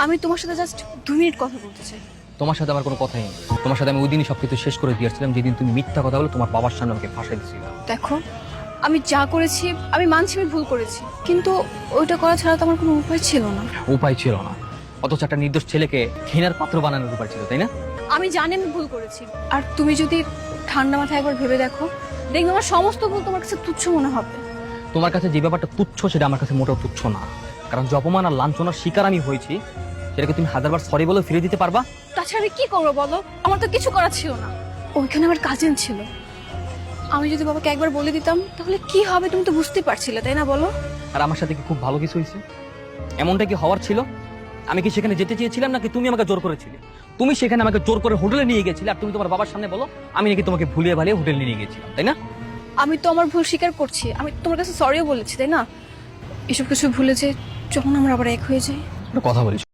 আমি তোমার সাথে জাস্ট 2 মিনিট কথা বলতে চাই। তোমার সাথে আমার কোনো কথাই নেই। তোমার সাথে আমি ওই দিনই সবকিছু শেষ করে দিয়েছিলাম, যেদিন তুমি মিথ্যা কথা বলে তোমার বাবার সামনে আমাকে ফাঁসাই দিয়েছিলে। দেখো, আমি যা করেছি আমি মানছি আমি ভুল করেছি, কিন্তু ওইটা করা ছাড়া তো আমার কোনো উপায় ছিল না। উপায় ছিল না, অথচ একটা নির্দোষ ছেলেকে ঘৃণার পাত্র বানানোর উপায় ছিল, তাই না? আমি জানি আমি ভুল করেছি, আর তুমি যদি ঠান্ডা মাথায় একবার ভেবে দেখো, দেখবে আমার সমস্ত ভুল তোমার কাছে তুচ্ছ মনে হবে। তোমার কাছে যে ব্যাপারটা তুচ্ছ সেটা আমার কাছে মোটেও তুচ্ছ না, কারণ যে অপমান আর লাঞ্ছনার শিকার আমি হয়েছি সেটাকে তুমি হাজারবার সরি বলে ফিরে দিতে পারবা? তাছাড়া আমি কি করবো বলো, আমার তো কিছু করার ছিল না। ওইখানে আমার কাজিন ছিল, আমি যদি বাবাকে একবার বলে দিতাম তাহলে কি হবে তুমি তো বুঝতেই পারছিলে, তাই না বলো? আর আমার সাথে কি খুব ভালো কিছু হয়েছে? এমনটা কি হওয়ার ছিল? আমি কি সেখানে যেতে চেয়েছিলাম নাকি তুমি আমাকে জোর করেছিলে? তুমি সেখানে আমাকে জোর করে হোটেলে নিয়ে গেছিলে, আর তুমি তোমার বাবার সামনে বলো আমি নাকি তোমাকে ভুলিয়ে ভালিয়ে হোটেলে নিয়ে গেছিলাম, তাই না? আমি তো আমার ভুল স্বীকার করছি, আমি তোমার কাছে সরিও বলেছি, তাই না? এসব কিছু ভুলে যে যখন আমরা আবার এক হয়ে যাই। একটা কথা বলিস।